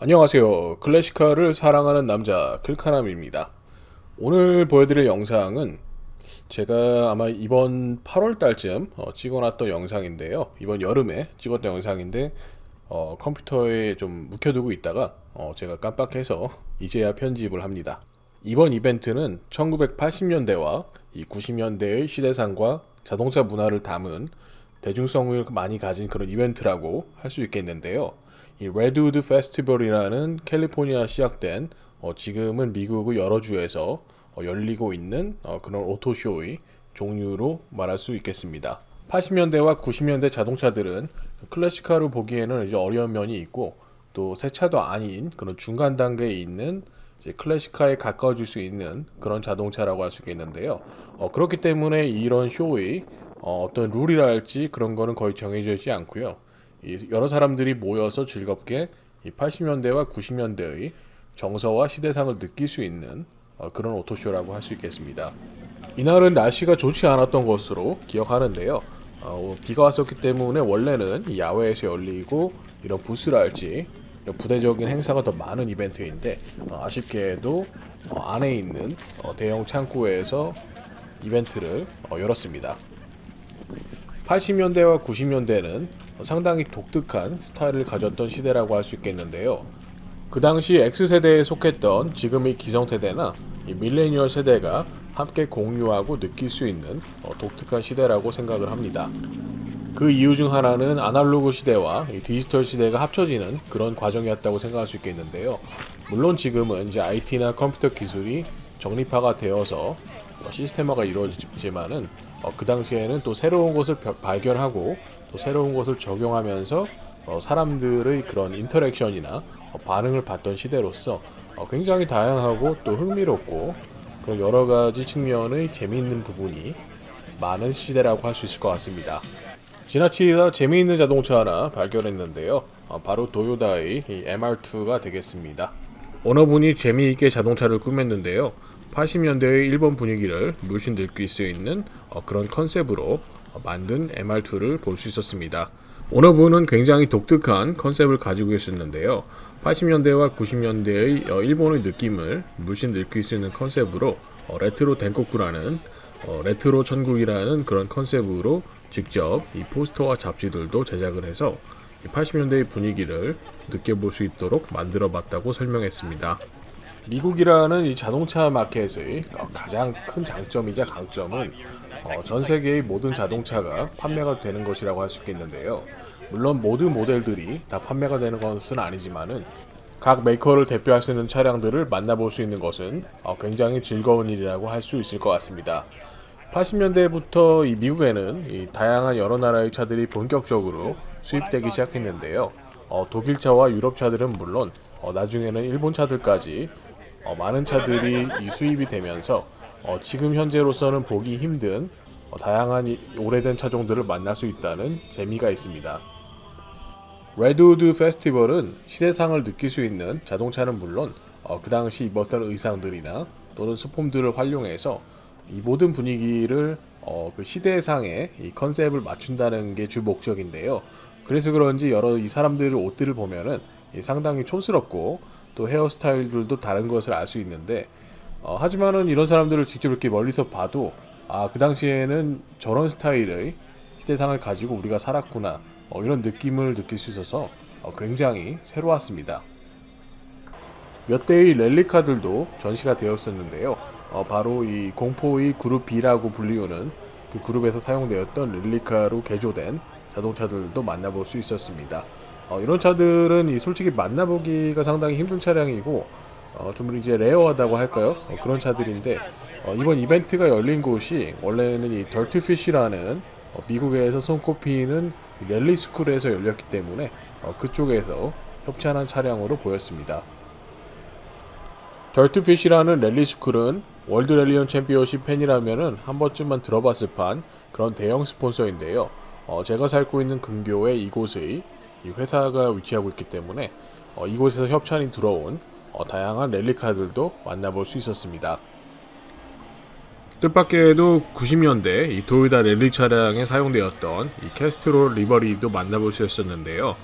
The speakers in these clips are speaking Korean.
안녕하세요. 클래식카를 사랑하는 남자 클카남입니다. 오늘 보여드릴 영상은 제가 아마 이번 8월 달쯤 찍어놨던 영상인데요. 이번 여름에 찍었던 영상인데 컴퓨터에 좀 묵혀두고 있다가 제가 깜빡해서 이제야 편집을 합니다. 이번 이벤트는 1980년대와 이 90년대의 시대상과 자동차 문화를 담은 대중성을 많이 가진 그런 이벤트라고 할 수 있겠는데요. 이 레드우드 페스티벌이라는 캘리포니아 시작된 지금은 미국의 여러 주에서 열리고 있는 그런 오토쇼의 종류로 말할 수 있겠습니다. 80년대와 90년대 자동차들은 클래식카로 보기에는 이제 어려운 면이 있고 또 새 차도 아닌 그런 중간 단계에 있는 이제 클래식카에 가까워질 수 있는 그런 자동차라고 할 수 있겠는데요. 그렇기 때문에 이런 쇼의 어떤 룰이랄지 그런 거는 거의 정해져 있지 않고요. 여러 사람들이 모여서 즐겁게 80년대와 90년대의 정서와 시대상을 느낄 수 있는 그런 오토쇼라고 할 수 있겠습니다. 이날은 날씨가 좋지 않았던 것으로 기억하는데요. 비가 왔었기 때문에 원래는 야외에서 열리고 이런 부스랄지 이런 부대적인 행사가 더 많은 이벤트인데 아쉽게도 안에 있는 대형 창고에서 이벤트를 열었습니다. 80년대와 90년대는 상당히 독특한 스타일을 가졌던 시대라고 할 수 있겠는데요. 그 당시 X세대에 속했던 지금의 기성세대나 이 밀레니얼 세대가 함께 공유하고 느낄 수 있는 독특한 시대라고 생각을 합니다. 그 이유 중 하나는 아날로그 시대와 이 디지털 시대가 합쳐지는 그런 과정이었다고 생각할 수 있겠는데요. 물론 지금은 이제 IT나 컴퓨터 기술이 정립화가 되어서 시스템화가 이루어지지만은 그 당시에는 또 새로운 것을 발견하고 또 새로운 것을 적용하면서 사람들의 그런 인터랙션이나 반응을 봤던 시대로서 굉장히 다양하고 또 흥미롭고 그런 여러 가지 측면의 재미있는 부분이 많은 시대라고 할 수 있을 것 같습니다. 지나치다 재미있는 자동차 하나 발견했는데요. 바로 도요다의 이 MR2가 되겠습니다. 오너분이 재미있게 자동차를 꾸몄는데요. 80년대의 일본 분위기를 물씬 느낄 수 있는 그런 컨셉으로 만든 MR2를 볼 수 있었습니다. 오너분은 굉장히 독특한 컨셉을 가지고 있었는데요. 80년대와 90년대의 일본의 느낌을 물씬 느낄 수 있는 컨셉으로 레트로 덴코쿠라는 레트로 천국이라는 그런 컨셉으로 직접 이 포스터와 잡지들도 제작을 해서 80년대의 분위기를 느껴볼 수 있도록 만들어 봤다고 설명했습니다. 미국이라는 이 자동차 마켓의 가장 큰 장점이자 강점은 전 세계의 모든 자동차가 판매가 되는 것이라고 할 수 있겠는데요. 물론 모든 모델들이 다 판매가 되는 것은 아니지만은 각 메이커를 대표할 수 있는 차량들을 만나볼 수 있는 것은 굉장히 즐거운 일이라고 할 수 있을 것 같습니다. 80년대부터 이 미국에는 이 다양한 여러 나라의 차들이 본격적으로 수입되기 시작했는데요. 독일 차와 유럽 차들은 물론 나중에는 일본 차들까지 많은 차들이 이 수입이 되면서 지금 현재로서는 보기 힘든 다양한 오래된 차종들을 만날 수 있다는 재미가 있습니다. 레드우드 페스티벌은 시대상을 느낄 수 있는 자동차는 물론 그 당시 입었던 의상들이나 또는 스폼들을 활용해서 이 모든 분위기를 그 시대상의 이 컨셉을 맞춘다는 게 주 목적인데요. 그래서 그런지 여러 이 사람들의 옷들을 보면은 상당히 촌스럽고 또 헤어스타일들도 다른 것을 알 수 있는데 하지만은 이런 사람들을 직접 이렇게 멀리서 봐도 그 당시에는 저런 스타일의 시대상을 가지고 우리가 살았구나 이런 느낌을 느낄 수 있어서 굉장히 새로웠습니다. 몇 대의 랠리카들도 전시가 되었었는데요. 바로 이 공포의 그룹 B라고 불리우는 그 그룹에서 사용되었던 랠리카로 개조된 자동차들도 만나볼 수 있었습니다. 이런 차들은 솔직히 만나보기가 상당히 힘든 차량이고 좀 이제 레어하다고 할까요? 그런 차들인데 이번 이벤트가 열린 곳이 원래는 이 덜트피쉬라는 미국에서 손꼽히는 랠리 스쿨에서 열렸기 때문에 그쪽에서 협찬한 차량으로 보였습니다. 덜트피쉬라는 랠리 스쿨은 월드 랠리언 챔피언십 팬이라면은 한 번쯤만 들어봤을 판 그런 대형 스폰서인데요. 제가 살고 있는 근교에 이곳의 이 회사가 위치하고 있기 때문에 이곳에서 협찬이 들어온 다양한 랠리카들도 만나볼 수 있었습니다. 뜻밖에도 90년대 이 도요타 랠리 차량에 사용되었던 이 캐스트롤 리버리도 만나볼 수 있었는데요.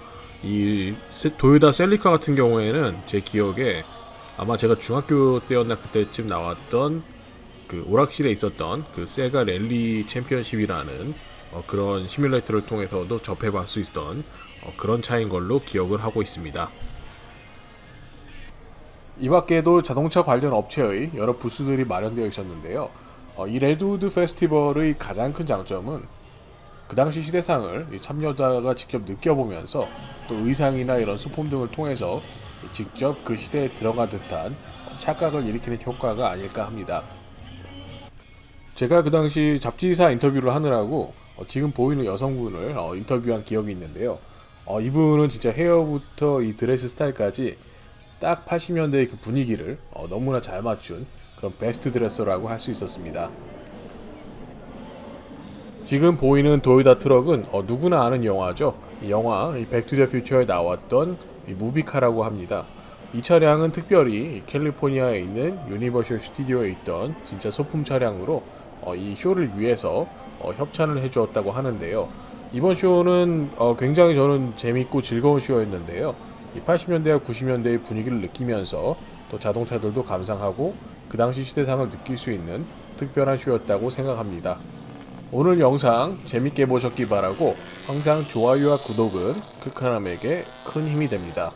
도요타 셀리카 같은 경우에는 제 기억에 아마 제가 중학교 때였나 그때쯤 나왔던 그 오락실에 있었던 그 세가 랠리 챔피언십이라는 그런 시뮬레이터를 통해서도 접해볼 수 있던 그런 차인 걸로 기억을 하고 있습니다. 이 밖에도 자동차 관련 업체의 여러 부스들이 마련되어 있었는데요. 이 레드우드 페스티벌의 가장 큰 장점은 그 당시 시대상을 이 참여자가 직접 느껴보면서 또 의상이나 이런 소품 등을 통해서 직접 그 시대에 들어간 듯한 착각을 일으키는 효과가 아닐까 합니다. 제가 그 당시 잡지사 인터뷰를 하느라고 지금 보이는 여성분을 인터뷰한 기억이 있는데요. 이분은 진짜 헤어부터 이 드레스 스타일까지 딱 80년대의 그 분위기를 너무나 잘 맞춘 그런 베스트 드레서라고 할 수 있었습니다. 지금 보이는 도요타 트럭은 누구나 아는 영화죠. 이 영화 백투더퓨처에 나왔던 이 무비카라고 합니다. 이 차량은 특별히 캘리포니아에 있는 유니버셜 스튜디오에 있던 진짜 소품 차량으로 이 쇼를 위해서 협찬을 해주었다고 하는데요. 이번 쇼는 굉장히 저는 재밌고 즐거운 쇼였는데요. 이 80년대와 90년대의 분위기를 느끼면서 또 자동차들도 감상하고 그 당시 시대상을 느낄 수 있는 특별한 쇼였다고 생각합니다. 오늘 영상 재밌게 보셨기 바라고 항상 좋아요와 구독은 클카람에게 큰 힘이 됩니다.